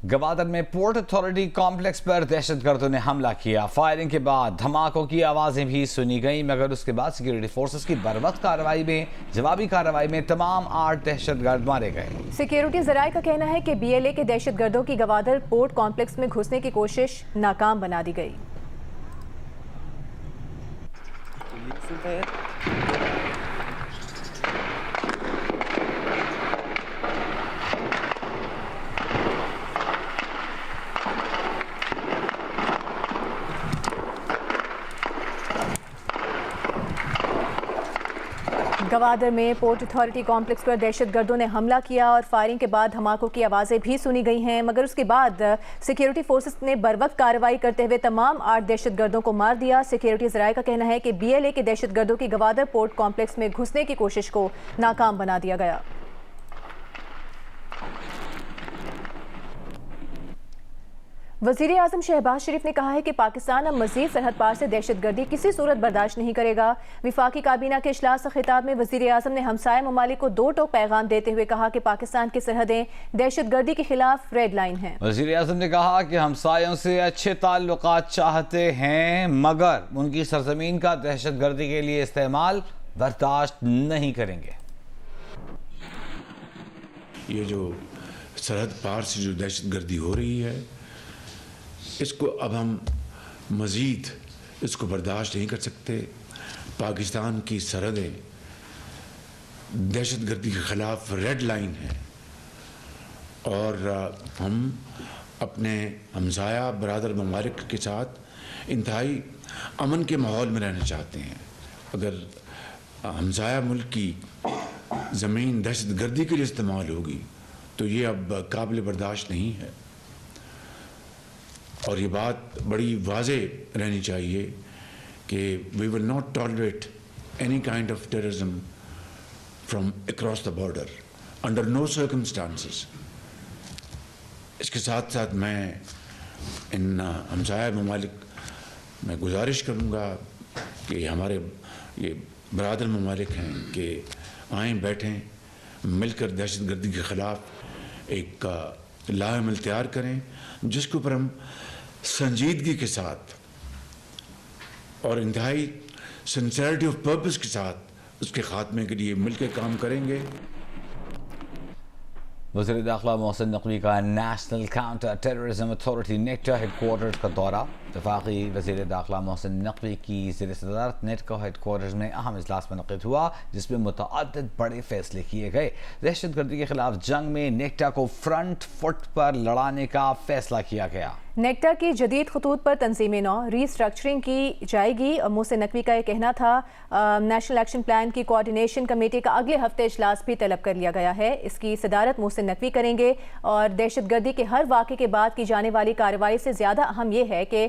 गवादर में port authority complex पर दहशतगर्दों ने हमला किया। फायरिंग के बाद धमाकों की आवाजें भी सुनी गईं, मगर उसके बाद सिक्योरिटी फोर्सेस की बर्वक्त जवाबी कार्रवाई में तमाम 8 दहशतगर्द मारे गए। सिक्योरिटी जराये का कहना है कि BLA के दहशतगर्दों की गवादर पोर्ट कॉम्प्लेक्स में घुसने की कोशिश नाकाम बना दी गई। गवादर में पोर्ट अथॉरिटी कॉम्प्लेक्स पर दहशतगर्दों ने हमला किया और फायरिंग के बाद धमाकों की आवाज़ें भी सुनी गई हैं, मगर उसके बाद सिक्योरिटी फोर्सेस ने बर्वक्त कार्रवाई करते हुए तमाम 8 दहशतगर्दों को मार दिया। सिक्योरिटी जराये का कहना है कि BLA के दहशतगर्दों की गवादर पोर्ट कॉम्प्लेक्स में घुसने की कोशिश को नाकाम बना दिया गया। वज़ीर आज़म शहबाज शरीफ ने कहा है कि पाकिस्तान अब मज़ीद सरहद पार से दहशतगर्दी किसी सूरत बर्दाश्त नहीं करेगा। विफाकी काबीना के इजलास से खिताब में वज़ीर आज़म ने हमसाया ममालिक को 2 टोक पैगाम देते हुए कहा कि पाकिस्तान की सरहदें दहशतगर्दी के खिलाफ रेड लाइन हैं। वज़ीर आज़म ने कहा कि हमसायों से अच्छे ताल्लुकात चाहते हैं, मगर उनकी सरजमीन का दहशतगर्दी के लिए इस्तेमाल बर्दाश्त नहीं करेंगे। ये जो सरहद पार से जो दहशतगर्दी हो रही है, इसको अब हम मज़ीद इसको बर्दाश्त नहीं कर सकते। पाकिस्तान की सरहदें दहशतगर्दी के ख़िलाफ़ रेड लाइन है और हम अपने हमसाया बरादर ममालिक के साथ इंतहाई अमन के माहौल में रहना चाहते हैं। अगर हमसाया मुल्क की ज़मीन दहशतगर्दी के लिए इस्तेमाल होगी तो ये अब काबिल बर्दाश्त नहीं है और ये बात बड़ी वाज़े रहनी चाहिए कि we will not tolerate any kind of terrorism from across the border under no circumstances. इसके साथ साथ मैं इन हमसाया ममालिक में गुजारिश करूँगा कि हमारे ये बरादर ममालिक हैं कि आएँ बैठें, मिलकर दहशतगर्दी के ख़िलाफ़ एक लाएमल तैयार करें जिसके ऊपर हम संजीदगी के साथ और इंतहाई सिंसेरिटी ऑफ पर्पस के साथ उसके खात्मे के लिए मिलकर काम करेंगे। वज़ीर दाखिला मोहसिन नकवी का national counter terrorism authority NACTA headquarters का दौरा। वफाकी वज़ीर दाखिला मोहसिन नकवी की ज़ेर सदारत नेटका हेडक्वार्टर्स में अहम इजलास मुनक़िद हुआ, जिसमें मुतअद्दिद बड़े फैसले किए गए। दहशतगर्दी के खिलाफ जंग में नेक्टा को फ्रंट फुट पर लड़ाने का फैसला किया गया। नेक्टा की जदीद खतूत पर तंजीम नौ रीस्ट्रक्चरिंग की जाएगी। मोहसिन नकवी का यह कहना था। नेशनल एक्शन प्लान की कोऑर्डिनेशन कमेटी का अगले हफ्ते इजलास भी तलब कर लिया गया है। इसकी सदारत मोहसिन नकवी करेंगे और दहशतगर्दी के हर वाक़े के बाद की जाने वाली कार्रवाई से ज़्यादा अहम यह है कि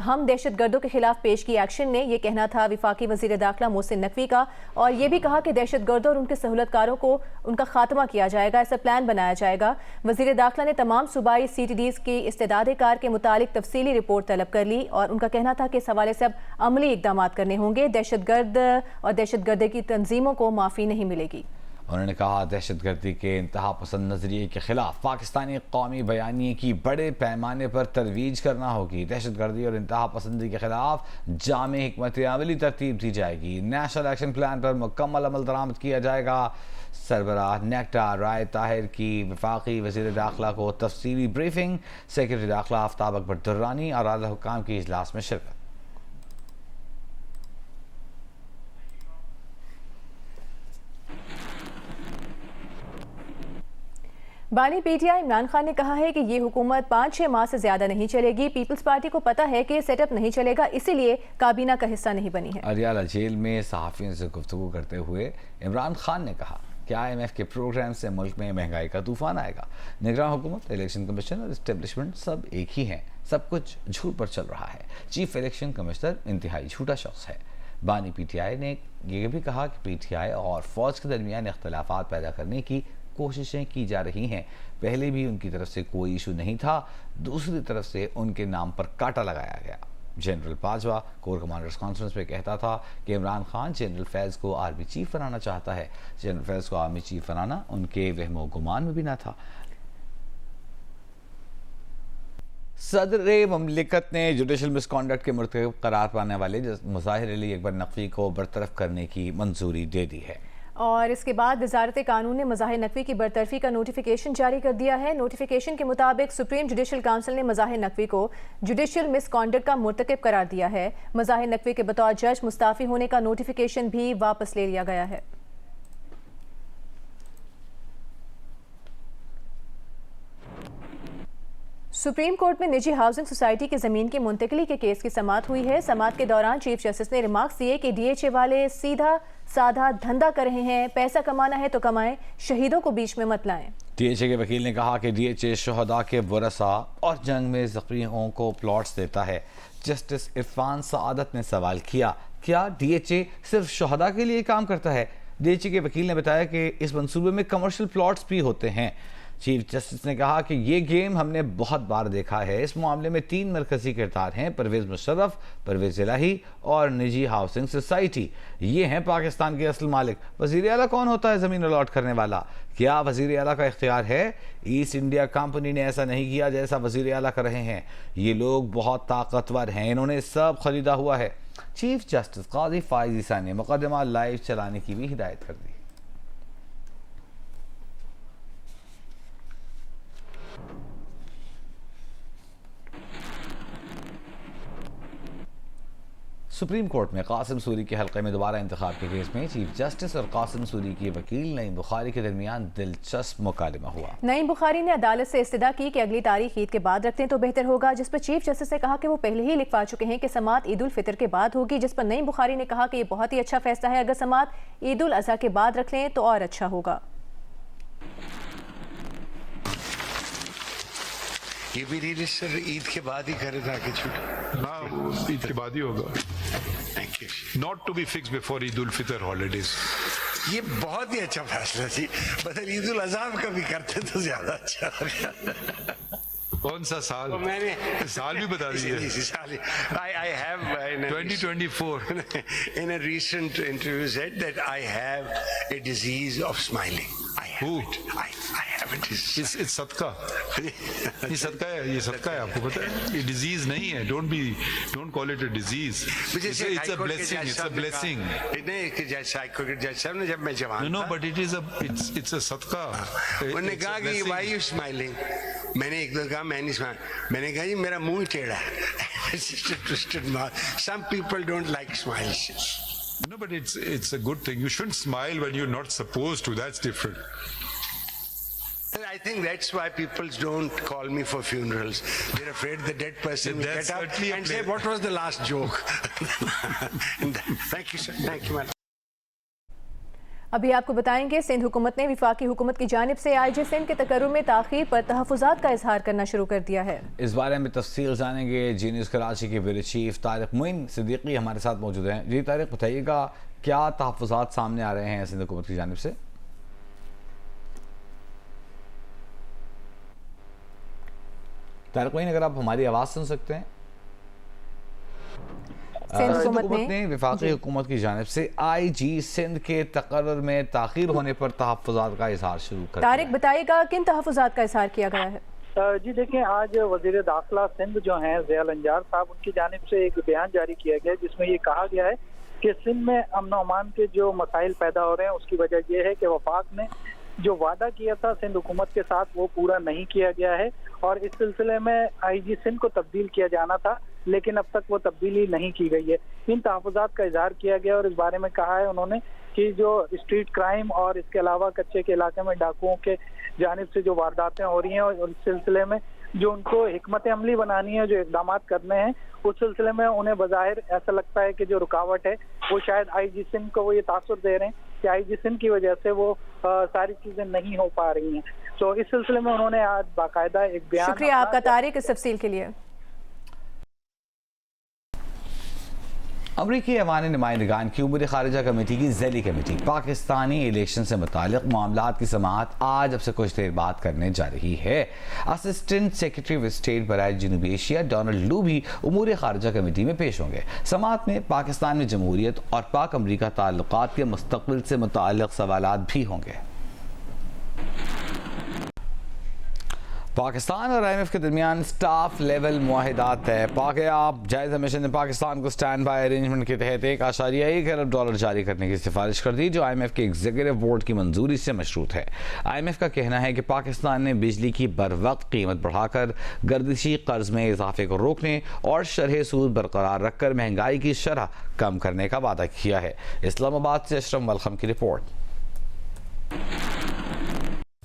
हम दहशतगर्दों के खिलाफ पेश की एक्शन ने, यह कहना था विफाकी वज़ीर दाखिला मोहसिन नकवी का। और ये भी कहा कि दहशतगर्दों और उनके सहूलतकारों को उनका खात्मा किया जाएगा, ऐसा प्लान बनाया जाएगा। वज़ीर दाखिला ने तमाम सूबाई CTDs की इस्तेदाद कार के मुतालिक तफसीली रिपोर्ट तलब कर ली और उनका कहना था कि इस हवाले से अब अमली इकदाम करने होंगे। दहशतगर्द और दहशतगर्दी की तंजीमों को माफ़ी नहीं मिलेगी। उन्होंने कहा दहशतगर्दी के इंतहा पसंद नजरिए के खिलाफ पाकिस्तानी कौमी बयानिए की बड़े पैमाने पर तरवीज करना होगी। दहशतगर्दी और इंतहा पसंदी के खिलाफ जामे हिकमत अमली तरतीब दी जाएगी। नेशनल एक्शन प्लान पर मुकम्मल अमल दरामद किया जाएगा। सरबराह नेक्टा राय ताहिर की वफाकी वज़ीर दाखिला को तफसीली ब्रीफिंग। सेक्रेटरी दाखिला आफ्ताब अकबर दुर्रानी और आला हुक्काम की इजलास में शिरकत। बानी PTI इमरान खान ने कहा है कि ये हुकूमत 5-6 माह से ज्यादा नहीं चलेगी। पीपल्स पार्टी को पता है कि ये सेटअप नहीं चलेगा, इसीलिए काबीना का हिस्सा नहीं बनी है। अरियाला जेल में सहाफ़ियों से गुफ्तगू करते हुए इमरान खान ने कहा कि IMF के प्रोग्राम से मुल्क में महंगाई का तूफान आएगा। निगरान हुकूमत, इलेक्शन कमीशन और इस्टेब्लिशमेंट सब एक ही हैं, सब कुछ झूठ पर चल रहा है। चीफ इलेक्शन कमिश्नर इंतहाई झूठा शख्स है। बानी PTI ने यह भी कहा कि PTI और फौज के दरमियान इख्तलाफात पैदा करने की कोशिशें की जा रही हैं। पहले भी उनकी तरफ से कोई इशू नहीं था, दूसरी तरफ से उनके नाम पर कांटा लगाया गया। General Bajwa core commanders conference में कहता था कि इमरान खान जनरल फैज़ को आर्मी चीफ बनाना चाहता है। जनरल फैज़ को आर्मी चीफ बनाना उनके वहमो गुमान में भी ना था। सदर ममलिकत ने जुडिशल मिसकॉन्डक्ट के मुर्तकब करार पाने वाले मुज़ाहिर अली अकबर नकवी को बरतरफ करने की मंजूरी दे दी है। और इसके बाद वजारत कानून ने मज़ाहिर नकवी की बरतरफी का नोटिफिकेशन जारी कर दिया है। नोटिफिकेशन के मुताबिक सुप्रीम जुडिशल काउंसिल ने मज़ाहिर नकवी को जुडिशल मिसकॉन्डक्ट का मुर्तकब करार दिया है। मज़ाहिर नकवी के बतौर जज मुस्ताफ़ी होने का नोटिफिकेशन भी वापस ले लिया गया है। सुप्रीम कोर्ट में निजी हाउसिंग सोसाइटी की जमीन की मुंतकली के केस की समाअत हुई है। समाअत के दौरान चीफ जस्टिस ने रिमार्क्स दिए कि डीएचए वाले सीधा साधा धंधा कर रहे हैं, पैसा कमाना है तो कमाएं, शहीदों को बीच में मत लाएं। डीएचए के वकील ने कहा कि डीएचए शहदा के वरसा और जंग में जख्मियों को प्लॉट्स देता है। जस्टिस इरफान सआदत ने सवाल किया, क्या डीएचए सिर्फ शहदा के लिए काम करता है? डीएचए के वकील ने बताया कि इस मंसूबे में कमर्शियल प्लॉट्स भी होते हैं। चीफ जस्टिस ने कहा कि ये गेम हमने बहुत बार देखा है। इस मामले में 3 मरकजी किरदार हैं, परवेज़ मुशर्रफ, परवेज़ इलाही और निजी हाउसिंग सोसाइटी। ये हैं पाकिस्तान के असल मालिक। वज़ीर आला कौन होता है ज़मीन अलॉट करने वाला? क्या वज़ीर आला का इख्तियार है? ईस्ट इंडिया कंपनी ने ऐसा नहीं किया जैसा वज़ीर आला कर रहे हैं। ये लोग बहुत ताकतवर हैं, इन्होंने सब खरीदा हुआ है। चीफ जस्टिस काजी फाइज ईसा ने मुकदमा लाइव चलाने की भी हिदायत कर दी। सुप्रीम कोर्ट में कासिम सूरी के हल्के में दोबारा इंतखाब के केस में चीफ जस्टिस और कासिम सूरी की वकील नईम बुखारी के दरमियान दिलचस्प मुकालमा हुआ। नईम बुखारी ने अदालत से इस्तदा की कि अगली तारीख ईद के बाद रखते तो बेहतर होगा, जिस पर चीफ जस्टिस ने कहा कि वो पहले ही लिखवा चुके हैं कि समाअत ईद उल फितर के बाद होगी, जिस पर नईम बुखारी ने कहा कि ये बहुत ही अच्छा फैसला है, अगर समाअत ईद उल अज़हा के बाद रख लें तो और अच्छा होगा। ये भी रजिस्टर ईद के बाद ही करे ताकि छुट्टी हाँ, वो ईद के बाद ही होगा। Thank you. Not to be fix before Eid ul Fitr holidays. ये बहुत ही अच्छा फैसला थी, मतलब ईद उल अज़हा का भी करते तो ज्यादा अच्छा होगा। कौन सा साल? तो मैंने साल भी बता दीजिए। I have in a 2024 in a recent interview said that I have a disease of smiling. I have Who? it. I have it. इस सदका, ये सदका है, ये सदका है, आपको पता है? ये डिजीज नहीं है। Don't call it a disease. It's a blessing, it's a blessing. नहीं कि जैसा हाईकोर्ट के जज साहब ने जब मैं जवान नो था, बट इट्स अ सदका। उन्होंने कहा कि व्हाई यू स्माइलिंग। मैंने एक दो कहा मैं नहीं स्माइल, मैंने कहा जी मेरा मुंह टेढ़ा है। Some people don't like smiles. No, but it's a good thing. You shouldn't smile when you're not supposed to. That's different. And I think that's why people don't call me for funerals. They're afraid the dead person will That's get up certainly a and say, what was the last joke? Thank you, sir. Thank you, madam. अभी आपको बताएंगे सिंध हुकूमत ने वफाकी हुकूमत की जानिब से आईजी सिंध के तकर्रुम में ताख़ीर पर तहफ़्फ़ुज़ात का इजहार करना शुरू कर दिया है। इस बारे में तफसील जानेंगे। जी न्यूज़ कराची के ब्यूरो चीफ तारिक मोइन सिद्दीकी हमारे साथ मौजूद हैं। जी तारिक, बताइएगा क्या तहफ़्फ़ुज़ात सामने आ रहे हैं सिंध हुकूमत की जानिब से? तारिक मोइन, अगर आप हमारी आवाज़ सुन सकते हैं। सिंध हुकूमत ने वफाकी हुकूमत की जानिब से आईजी सिंध के तकर्रुर में ताख़ीर होने पर तहफ़्फ़ुज़ात का इजहार शुरू कर दिया। तारिक, बताइएगा किन तहफ़्फ़ुज़ात का इजहार किया गया है? जी देखिए, आज वज़ीर दाखिला सिंध जो हैं ज़ियाल अंजार साहब, उनकी जानिब से एक बयान जारी किया गया जिसमें ये कहा गया है कि सिंध में अमन व अमान के जो मसाइल पैदा हो रहे हैं उसकी वजह यह है कि वफाक ने जो वादा किया था सिंध हुकूमत के साथ वो पूरा नहीं किया गया है और इस सिलसिले में आईजी सिंध को तब्दील किया जाना था, लेकिन अब तक वो तब्दीली नहीं की गई है। इन तहफ़्फ़ुज़ात का इजहार किया गया और इस बारे में कहा है उन्होंने कि जो स्ट्रीट क्राइम और इसके अलावा कच्चे के इलाके में डाकुओं के जानिब से जो वारदातें हो रही हैं और इस सिलसिले में जो उनको हिकमत अमली बनानी है, जो इक़दामात करने हैं, उस सिलसिले में उन्हें बज़ाहिर ऐसा लगता है कि जो रुकावट है वो शायद आईजी सिंध को वो ये तासुर दे रहे हैं कि आईजी सिंध की वजह से वो सारी चीज़ें नहीं हो पा रही हैं। तो इस सिलसिले में उन्होंने आज बाकायदा एक बयान। शुक्रिया आपका तारिक इस तफसील के लिए। अमरीकी अवान नुमाइंदगान की उमूर खारिजा कमेटी की ज़ैली कमेटी पाकिस्तानी इलेक्शन से मुतालिक मामलात की समाअत आज अब से कुछ देर बाद करने जा रही है। असिस्टेंट सेक्रेटरी ऑफ स्टेट बराए जनूबी एशिया डोनाल्ड लू भी उमूर खारिजा कमेटी में पेश होंगे। समाअत में पाकिस्तान में जमहूरियत और पाक अमरीका ताल्लुकात के मुस्तक़बिल से मुताल्लिक़ सवालात भी होंगे। पाकिस्तान और IMF के दरमियान स्टाफ लेवल मुआहिदात तय। पाक जायजा मिशन ने पाकिस्तान को स्टैंड बाय अरेंजमेंट के तहत $1.1 अरब जारी करने की सिफारिश कर दी, जो IMF के एग्जीक्यूटिव बोर्ड की मंजूरी से मशरूत है। IMF का कहना है कि पाकिस्तान ने बिजली की बरवक्त कीमत बढ़ाकर गर्दिशी कर्ज में इजाफे को रोकने और शरह सूद बरकरार रखकर महंगाई की शरह कम करने का वादा किया है। इस्लामाबाद से अशरफ मलखम की रिपोर्ट।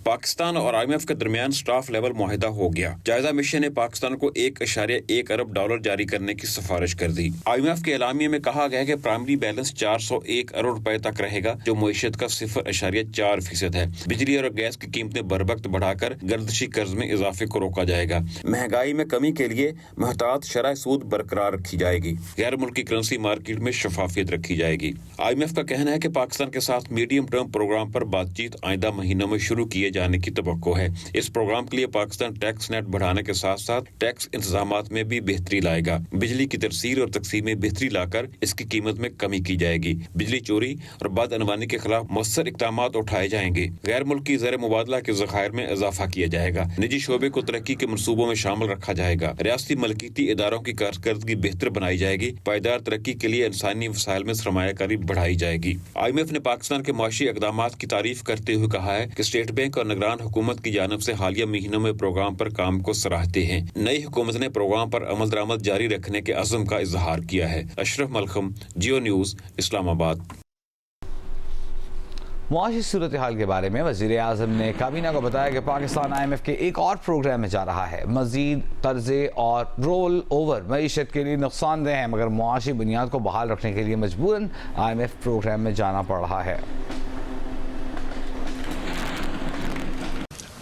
पाकिस्तान और IMF के दरमियान स्टाफ लेवल मुआहिदा हो गया। जायजा मिशन ने पाकिस्तान को $1.1 अरब जारी करने की सिफारिश कर दी। IMF के एलामिये में कहा गया कि प्राइमरी बैलेंस 401 अरब रुपए तक रहेगा, जो मईशत का 0.4% है। बिजली और गैस की कीमतें बरवक्त बढ़ाकर गर्दिशी कर्ज में इजाफे को रोका जाएगा। महंगाई में कमी के लिए महतात शरह सूद बरकरार रखी जाएगी। गैर मुल्की करेंसी मार्केट में शफाफियत रखी जाएगी। IMF का कहना है कि पाकिस्तान के साथ मीडियम टर्म प्रोग्राम पर बातचीत आइंदा महीनों में शुरू किए जाने की तवक्को है। इस प्रोग्राम के लिए पाकिस्तान टैक्स नेट बढ़ाने के साथ साथ टैक्स इंतजामात में भी बेहतरी लाएगा। बिजली की तरसील और तकसीम में बेहतरी लाकर इसकी कीमत में कमी की जाएगी। बिजली चोरी और बदअनवानी के खिलाफ मौसर इक़दाम उठाए जाएंगे। गैर मुल्की ज़र मुबादला के ज़खायर में इजाफा किया जाएगा। निजी शोबे को तरक्की के मनसूबों में शामिल रखा जाएगा। रियासती मलकीती इदारों की कारकर्दगी बेहतर बनाई जाएगी। पायदार तरक्की के लिए इंसानी वसाइल में सरमायाकारी बढ़ाई जाएगी। IMF ने पाकिस्तान के मुआशी इक़दाम की तारीफ करते हुए कहा है कि स्टेट बैंक और निगरान हुकूमत की जानिब से हालिया महीनों में प्रोग्राम पर काम को सराहते हैं। नई हुकूमत ने प्रोग्राम पर अमल दरामद जारी रखने के अज़्म का इजहार किया है। अशरफ मलखम, जियो न्यूज़, इस्लामाबाद। मुआशी सूरत हाल के बारे में वज़ीर आज़म ने काबीना को बताया कि पाकिस्तान IMF के एक और प्रोग्राम में जा रहा है। मज़ीद कर्जे और रोल ओवर मईशत के लिए नुकसानदेह है, मगर मुआशी बुनियाद को बहाल रखने के लिए मजबूरन IMF प्रोग्राम में जाना पड़ रहा है।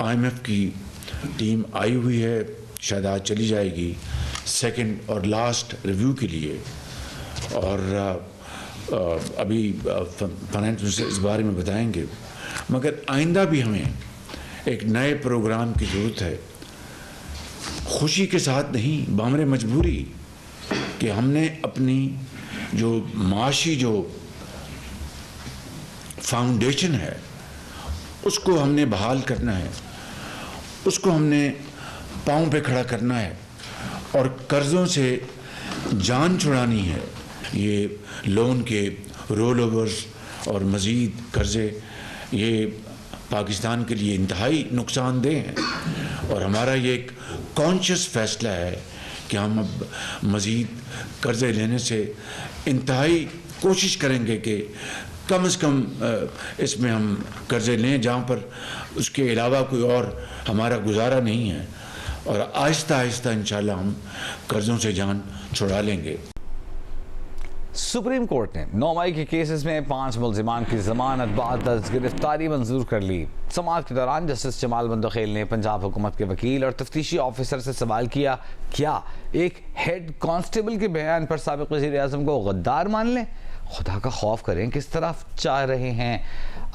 IMF की टीम आई हुई है, शायद आज चली जाएगी सेकंड और लास्ट रिव्यू के लिए, और अभी फाइनेंस मिनिस्टर इस बारे में बताएंगे। मगर आइंदा भी हमें एक नए प्रोग्राम की ज़रूरत है, खुशी के साथ नहीं, बामरे मजबूरी, कि हमने अपनी जो माशी जो फाउंडेशन है उसको हमने बहाल करना है, उसको हमने पाँव पे खड़ा करना है और कर्ज़ों से जान छुड़ानी है। ये लोन के रोल ओवर्स और मज़ीद कर्ज़े ये पाकिस्तान के लिए इंतहाई नुकसानदेह हैं, और हमारा ये एक कॉन्शियस फैसला है कि हम अब मज़ीद कर्ज़े लेने से इंतहाई कोशिश करेंगे कि कम से कम इसमें हम कर्ज़े लें जहाँ पर उसके अलावा कोई और हमारा गुजारा नहीं है, और आहिस्ता आहिस्ता इंशाल्लाह हम कर्ज़ों से जान छुड़ा लेंगे। सुप्रीम कोर्ट ने 9 मई के केसेस में 5 मुल्जिमान की जमानत बाद गिरफ्तारी मंजूर कर ली। समाअत के दौरान जस्टिस जमाल बंदोखेल ने पंजाब हुकूमत के वकील और तफ्तीशी ऑफिसर से सवाल किया, क्या एक हेड कांस्टेबल के बयान पर साबिक वज़ीर आज़म को गद्दार मान लें? खुदा का खौफ करें, किस तरफ चाह रहे हैं?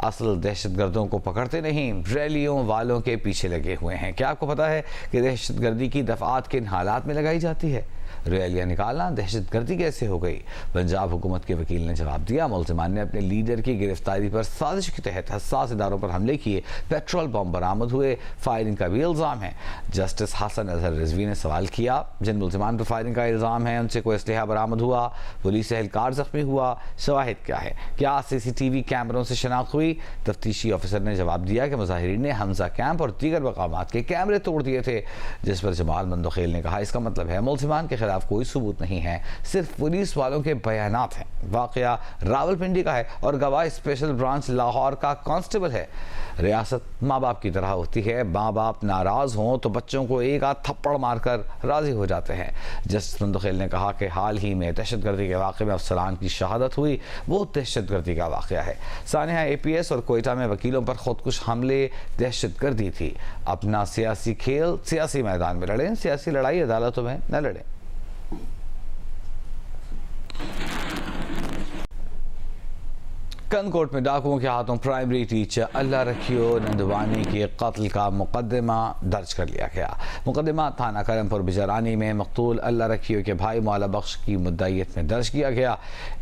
असल दहशतगर्दों को पकड़ते नहीं, रैलियों वालों के पीछे लगे हुए हैं। क्या आपको पता है कि दहशतगर्दी की दफात किन हालात में लगाई जाती है? रैलियाँ निकालना दहशतगर्दी कैसे हो गई? पंजाब हुकूमत के वकील ने जवाब दिया, मुल्जिमान ने अपने लीडर की गिरफ्तारी पर साजिश के तहत हसास इदारों पर हमले किए, पेट्रोल बम बरामद हुए, फायरिंग का भी इल्ज़ाम है। जस्टिस हसन अजहर रिजवी ने सवाल किया, जिन मुल्जिमान पर फायरिंग का इल्ज़ाम है उनसे कोई असलहा बरामद हुआ? पुलिस एहलकार जख्मी हुआ? शवाहिद क्या है? क्या CCTV कैमरों से शनाख्त हुई? तफ्तीशी ऑफिसर ने जवाब दिया कि मुजाहिरीन ने हमजा कैंप और दीगर मकामात के कैमरे तोड़ दिए थे, जिस पर जमाल बंदोखेल ने कहा, इसका मतलब है मुल्जिमान के खिलाफ कोई सबूत नहीं है, सिर्फ पुलिस वालों के बयानात हैं। वाकया रावलपिंडी का है और गवाह स्पेशल ब्रांच लाहौर का कांस्टेबल है। रियासत माँ बाप की तरह होती है, माँ बाप नाराज हों तो बच्चों को एक आध थप्पड़ मारकर राजी हो जाते हैं। जस्टिस बंदोखेल ने कहा कि हाल ही में दहशतगर्दी के वाक़े में अफसरान की शहादत हुई, वो दहशतगर्दी का वाक़या है। सानिया APS और कोयटा में वकीलों पर खुदकुश हमले दहशतगर्दी थी। अपना सियासी खेल सियासी मैदान में लड़ें, सियासी लड़ाई अदालतों में न लड़ें। कनकोट में डाकुओं के हाथों प्राइमरी टीचर अल्लाह रखियो नंदवानी के कत्ल का मुकदमा दर्ज कर लिया गया। मुकदमा थाना करमपुर बिजरानी में मकतूल अल्लाह रखियो के भाई मौला बख्श की मुद्दईयत में दर्ज किया गया।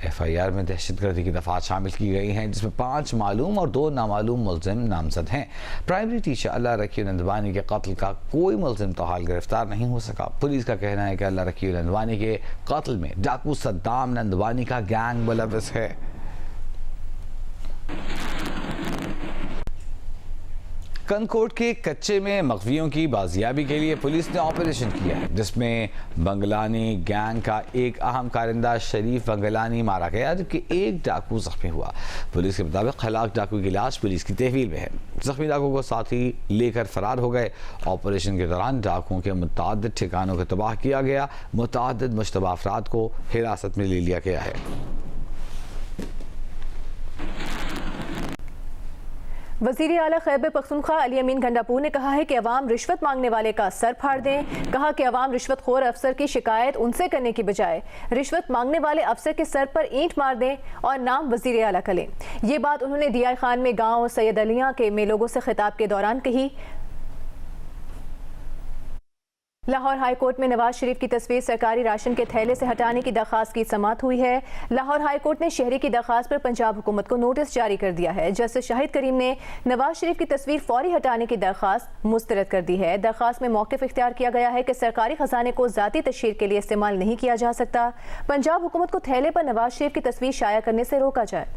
FIR में दहशतगर्दी की दफात शामिल की गई हैं, जिसमें 5 मालूम और 2 नामालूम मुलजिम नामजद हैं। प्राइमरी टीचर अल्लाह रखियो नंदवानी के कत्ल का कोई मुलजिम तो हाल गिरफ्तार नहीं हो सका। पुलिस का कहना है कि अल्लाह रखियो नंदवानी के कत्ल में डाकू सद्दाम नंदवानी का गैंग मुलव्वस है। कनकोट के कच्चे में मखफियों की बाजियाबी के लिए पुलिस ने ऑपरेशन किया है, जिसमें बंगलानी गैंग का एक अहम कारिंदा शरीफ बंगलानी मारा गया, जबकि एक डाकू जख्मी हुआ। पुलिस के मुताबिक हलाक डाकू की लाश पुलिस की तहवील में है। जख्मी डाकू को साथ ही लेकर फरार हो गए। ऑपरेशन के दौरान डाकुओं के मुतअद्दिद ठिकानों को तबाह किया गया। मुतअद्दिद मुश्तबा अफराद को हिरासत में ले लिया गया है। वज़ीर आला खैबर पख्तूनख्वा अली अमीन गंडापुर ने कहा है कि अवाम रिश्वत मांगने वाले का सर फाड़ दें। कहा कि अवाम रिश्वतखोर अफसर की शिकायत उनसे करने की बजाय रिश्वत मांगने वाले अफसर के सर पर ईंट मार दें और नाम वज़ीर आला करें। ये बात उन्होंने दिया खान में गांव सैयद अलिया के में लोगों से खिताब के दौरान कही। लाहौर हाई कोर्ट में नवाज शरीफ की तस्वीर सरकारी राशन के थैले से हटाने की दरख्वास्त की समाअत हुई है। लाहौर हाई कोर्ट ने शहरी की दरख्वास्त पर पंजाब हुकूमत को नोटिस जारी कर दिया है। जस्टिस शाहिद करीम ने नवाज शरीफ की तस्वीर फौरी हटाने की दरख्वास्त मुस्तरद कर दी है। दरख्वास्त में मौक़िफ़ इख्तियार किया गया है कि सरकारी खजाने को ज़ाती तशहीर के लिए इस्तेमाल नहीं किया जा सकता। पंजाब हुकूमत को थैले पर नवाज शरीफ की तस्वीर शाया करने से रोका जाए।